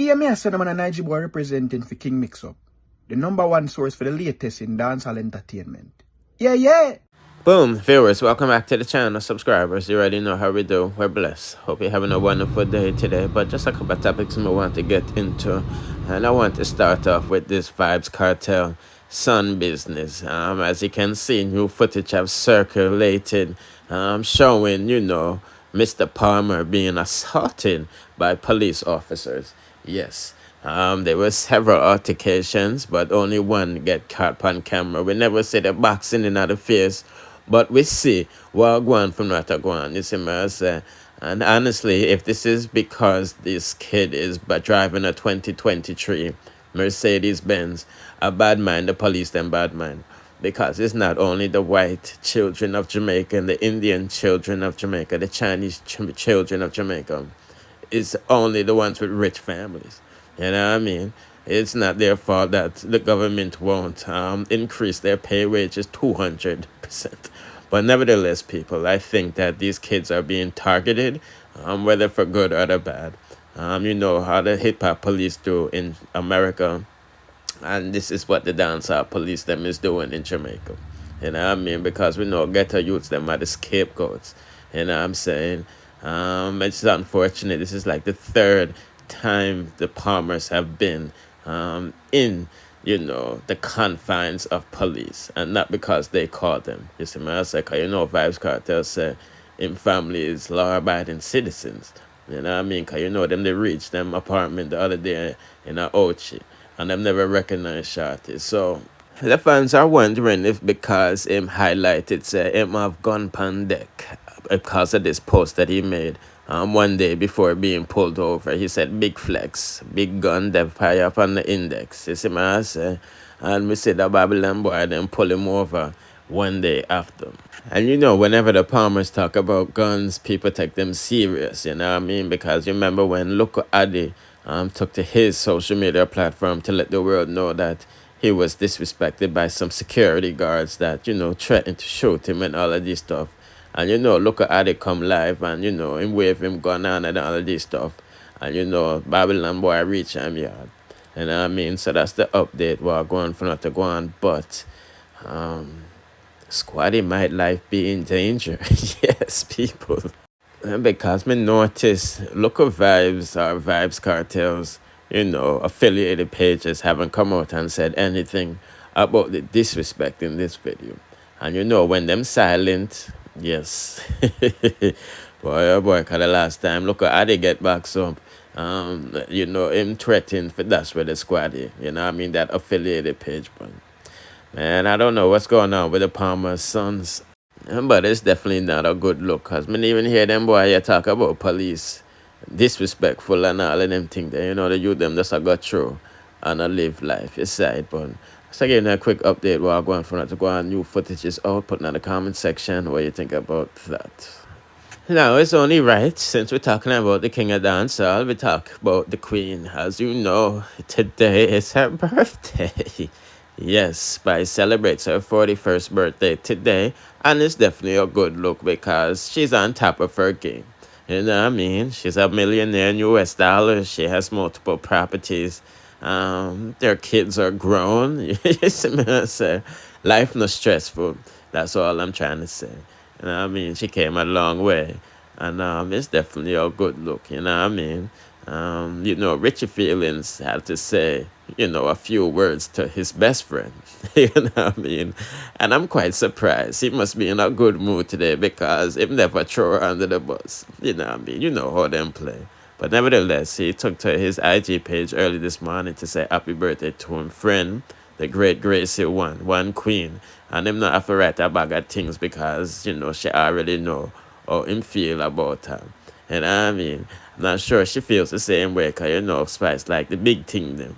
Hear me, I said I'm a Niger boy representing for King Mix-Up, the #1 source for the latest in dancehall entertainment. Yeah. Boom, viewers, welcome back to the channel. Subscribers, you already know how we do. We're blessed. Hope you're having a wonderful day today. But just a couple of topics I want to get into. And I want to start off with this Vybz Cartel son business. As you can see, new footage have circulated showing, Mr. Palmer being assaulted by police officers. Yes. There were several altercations, but only one get caught on camera. We never see the boxing in the face, but we see what going from what going. You see me I say? And honestly, if this is because this kid is driving a 2023 Mercedes-Benz, a bad mind, the police them bad mind. Because it's not only the white children of Jamaica and the Indian children of Jamaica, the Chinese children of Jamaica. It's only the ones with rich families. You know what I mean? It's not their fault that the government won't increase their pay wages 200%. But nevertheless, people, I think that these kids are being targeted, whether for good or the bad. You know how the hip-hop police do in America. And this is what the dancehall police them is doing in Jamaica. You know what I mean? Because we know ghetto youths them are the scapegoats. You know what I'm saying? It's unfortunate. This is like the third time the Palmers have been in, the confines of police. And not because they called them. You see, I say, because Vybz Cartel say, in family is law-abiding citizens. You know what I mean? Because them, they reached them apartment the other day in Ochi. And them never recognized Shorty. So the fans are wondering if because him highlighted say him have gun pan deck because of this post that he made one day before being pulled over. He said big flex, big gun dev high up on the index. You see what I say? And we see the Babylon boy then pull him over one day after. And whenever the Palmers talk about guns, people take them serious, you know what I mean? Because you remember when Likke Vybz took to his social media platform to let the world know that he was disrespected by some security guards that, threatened to shoot him and all of this stuff. And, Likke Vybz come live and, him wave him gun on and all of this stuff. And, Babylon boy reach him yard. You know what I mean? So that's the update while going for not to go on. But, Squaddy might life be in danger. Yes, people. Because me notice Likke Vybz or Vybz Cartels, affiliated pages haven't come out and said anything about the disrespect in this video. And when them silent, yes. boy, oh boy, because the last time, look how they get back so, him threatened for that's where the Squaddy, that affiliated page. But, man, I don't know what's going on with the Palmer sons. But it's definitely not a good look. Because I even hear them boy talk about police disrespectful and all of them things. The youth them just got through and live life. It's sad. But so again, a quick update while I'm going for not to go on. New footage is out. Put in the comment section what you think about that. Now, it's only right, since we're talking about the king of dancehall, we talk about the queen. As you know, today is her birthday. Yes, Spice celebrates her 41st birthday today, and it's definitely a good look because she's on top of her game. You know what I mean? She's a millionaire in US dollars. She has multiple properties. Their kids are grown. You see me I say? Life not stressful. That's all I'm trying to say. You know what I mean? She came a long way. And it's definitely a good look, you know what I mean? Richie Feelings had to say, a few words to his best friend, you know what I mean? And I'm quite surprised. He must be in a good mood today because he never throw her under the bus, you know what I mean? You know how them play. But nevertheless, he took to his IG page early this morning to say happy birthday to him friend, the great Gracie one queen. And him not have to write a bag of things because, she already know how him feel about her. You know what I mean? I'm not sure she feels the same way because, Spice like the big thing them.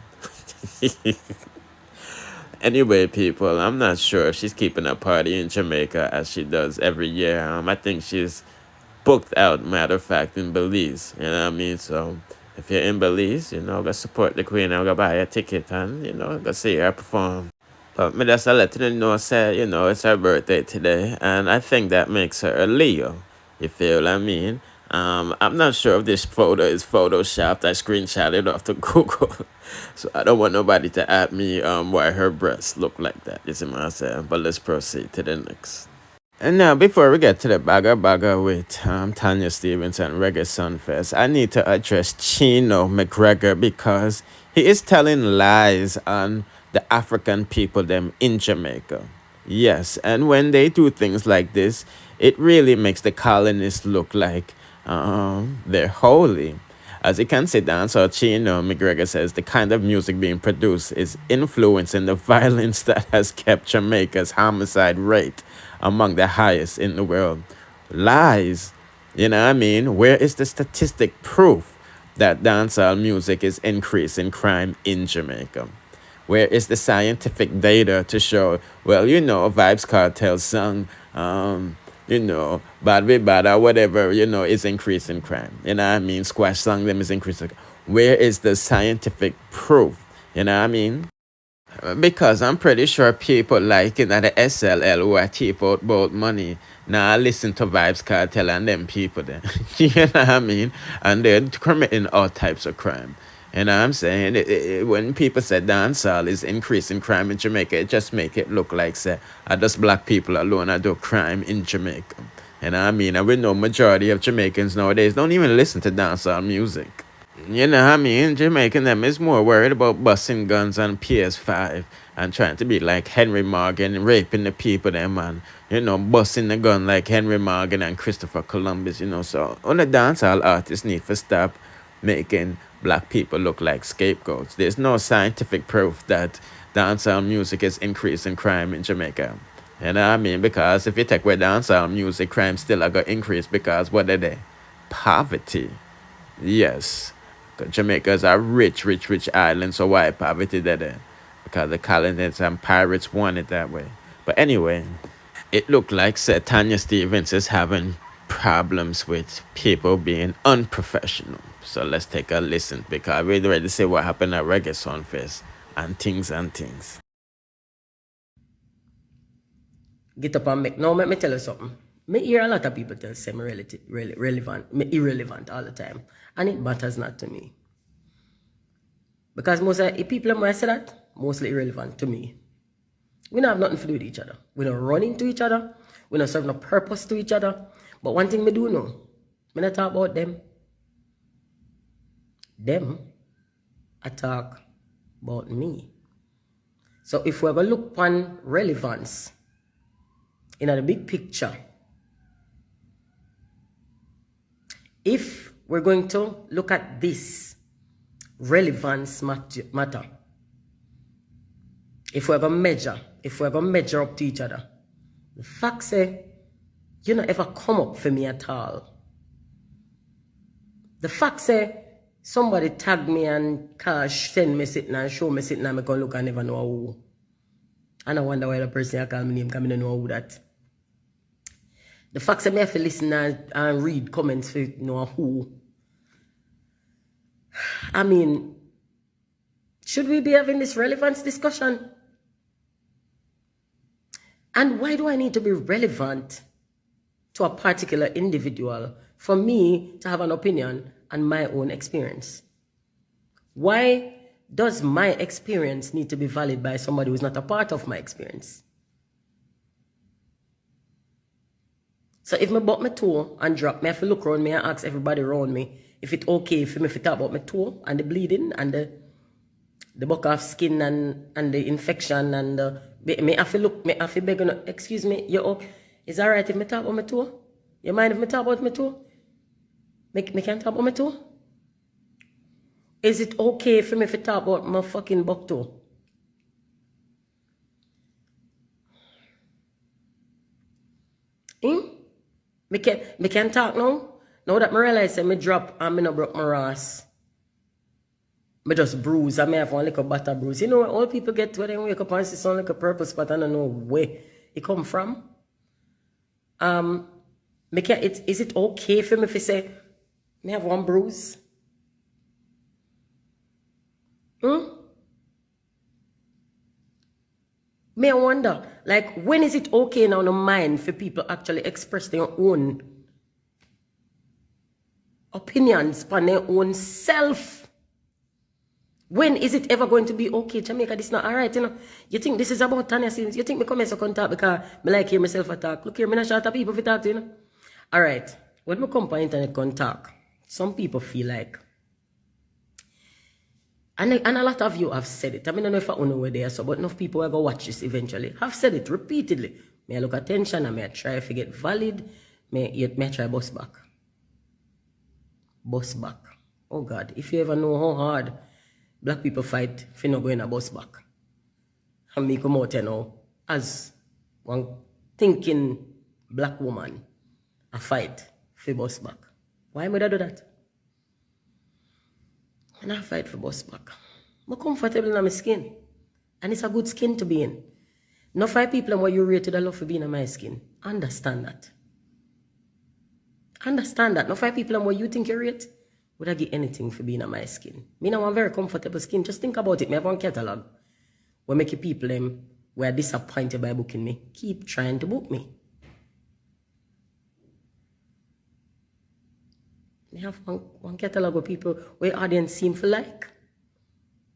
Anyway, people, I'm not sure if she's keeping a party in Jamaica as she does every year. I think she's booked out, matter of fact, in Belize. You know what I mean? So if you're in Belize, go support the queen and go buy a ticket and, go see her perform. But me just let you know, say, it's her birthday today. And I think that makes her a Leo. You feel what I mean? I'm not sure if this photo is photoshopped. I screenshot it off the Google. So I don't want nobody to ask me why her breasts look like that. You see what I'm saying? But let's proceed to the next. And now, before we get to the bagger with Tanya Stevens and Reggae Sunfest, I need to address Chino McGregor because he is telling lies on the African people them in Jamaica. Yes, and when they do things like this, it really makes the colonists look like they're holy. As you can see, Dancehall Chino McGregor says the kind of music being produced is influencing the violence that has kept Jamaica's homicide rate among the highest in the world. Lies. You know what I mean? Where is the statistic proof that dancehall music is increasing crime in Jamaica? Where is the scientific data to show, well, Vybz Cartel song, Bad We Bad or whatever, is increasing crime. You know what I mean? Squash song them is increasing. Where is the scientific proof? You know what I mean? Because I'm pretty sure people like it at the SLL who are thief out about money. Now I listen to Vybz Cartel and them people there. You know what I mean? And they're committing all types of crime. You know what I'm saying? When people say dancehall is increasing crime in Jamaica, it just make it look like, say, just black people alone that do crime in Jamaica. You know what I mean? And we know majority of Jamaicans nowadays don't even listen to dancehall music. You know what I mean? Jamaican them is more worried about busting guns on PS5 and trying to be like Henry Morgan, raping the people them and, busting the gun like Henry Morgan and Christopher Columbus, So all the dancehall artists need to stop making black people look like scapegoats. There's no scientific proof that dancehall music is increasing crime in Jamaica. You know what I mean? Because if you take away dancehall music, crime still are going to increase because what are they? Poverty. Yes. Jamaica is a rich, rich, rich island, so why poverty there? Because the colonists and pirates want it that way. But anyway, it looked like Tanya Stevens is having problems with people being unprofessional. So let's take a listen because we're ready to see what happened at Reggae Sunfest and things and things. Get up and make. Now, let me tell you something. Me hear a lot of people tell say me irrelevant all the time. And it matters not to me. Because most of the people when I say that, mostly irrelevant to me. We don't have nothing to do with each other. We don't run into each other. We don't serve no purpose to each other. But one thing me do know, me not talk about them. Them, I talk about me. So if we ever look upon relevance in the big picture, if we're going to look at this relevance matter, if we're going to measure up to each other, the fact say, you don't ever come up for me at all. The fact say, somebody tag me and send me sitting and show me sitting and I can look and never know who. And I wonder why the person I call my name can know who that. The fact that I have to listen and read comments for know who. I mean, should we be having this relevance discussion? And why do I need to be relevant to a particular individual for me to have an opinion on my own experience? Why does my experience need to be valid by somebody who's not a part of my experience? So if I bought my toe and drop, me have to look around me and ask everybody around me if it's okay for me to talk about my toe and the bleeding and the buck off skin and the infection and me have to look, me have to beg, excuse me, you up? Is that right if I talk about my toe? You mind if I talk about my toe? Me can't talk about my toe? Is it okay for me to talk about my fucking buck toe? Me can talk now? Now that I realize that I drop and I no broke my ass. I just bruise and I have one little butter bruise. You know what all people get when they wake up and see some like a purple spot and I don't know where it come from? Is it okay for me to say I have one bruise? May I wonder, like, when is it okay now in the mind for people actually express their own opinions on their own self. When is it ever going to be okay, Jamaica, this is not alright, you know? You think this is about Tanya Sims? You think me come here so contact because I like hear myself attack? Look here, me not shut up people if you talk to, you know? Alright, when me come on internet contact, some people feel like, and a lot of you have said it. I mean, I don't know if I know where they are, so, but enough people are going to watch this eventually. Have said it repeatedly. May I look attention, and may I try to get valid, may I try bus back. Bus back. Oh God, if you ever know how hard black people fight if you not going a bus back. And me come out here now as one thinking black woman, a fight for bus back. Why would I do that? And I fight for bus back. I'm comfortable in my skin. And it's a good skin to be in. Not 5 people and what you rated I love for being in my skin. Understand that. Understand that. Not 5 people and what you think you rate, would I get anything for being in my skin? Me now have very comfortable skin. Just think about it. Me have one catalog. Where make you people who are disappointed by booking me keep trying to book me. We have one catalog of people where audience seem to like.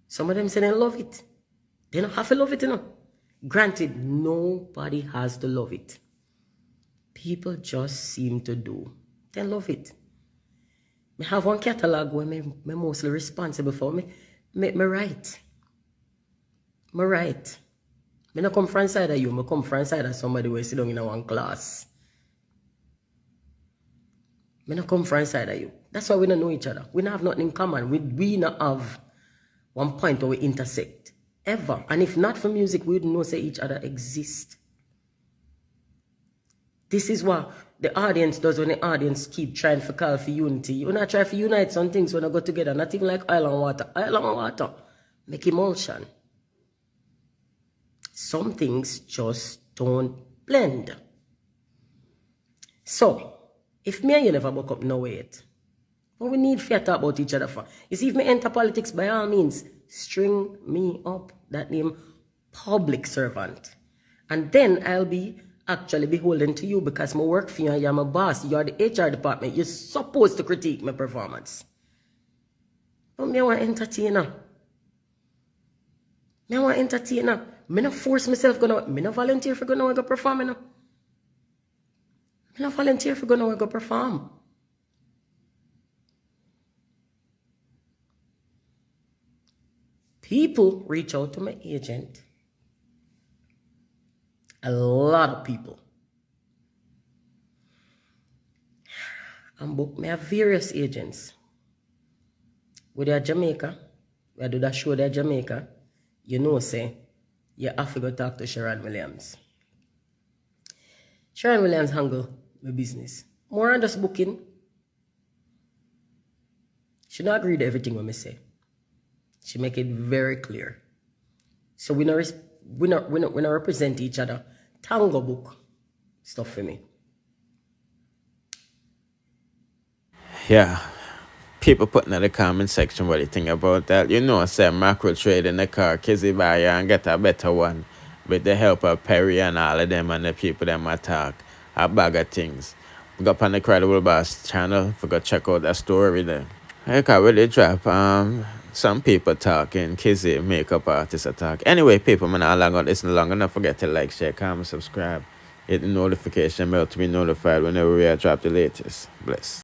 Some of them say they love it. They don't have to love it, you know. Granted, nobody has to love it. People just seem to do. They love it. I have one catalog where I'm mostly responsible for. Me write. I write. I don't come from inside of you. I come from inside of somebody who sit down in one class. I don't come from inside of you. That's why we don't know each other. We don't have nothing in common. We don't have one point where we intersect. Ever. And if not for music, we wouldn't know say each other exist. This is what the audience does when the audience keep trying to call for unity. When I try to unite some things when I go together, not even like oil and water. Oil and water make emulsion. Some things just don't blend. So, if me and you never woke up no way yet, what we need to talk about each other for? You see, if me enter politics, by all means, string me up. That name, public servant. And then I'll be actually beholden to you because I work for you and you're my boss. You're the HR department. You're supposed to critique my performance. But me want to entertain her. Me want to entertain her. Me not force myself going out. Me not volunteer for going out and go perform. Me not volunteer for going out and go perform. People reach out to my agent. A lot of people. And book me have various agents. With their Jamaica, we do that show there Jamaica, you know say, you have to go talk to Sharon Williams. Sharon Williams handle my business. More than just booking. She not agree to everything what me say. She make it very clear. So we not represent each other. Tango book stuff for me. Yeah. People putting in the comment section what they think about that. You know, say macro trade in the car, Kizzy buy and get a better one. With the help of Perry and all of them and the people that attack. A bag of things. We got on the Credible Boss channel. Forgot to check out that story there. I can't really drop some people talking, Kizzy, makeup artist attack. Anyway, people, man, not long on listen long. Don't forget to like, share, comment, subscribe. Hit the notification bell to be notified whenever we drop the latest. Bless.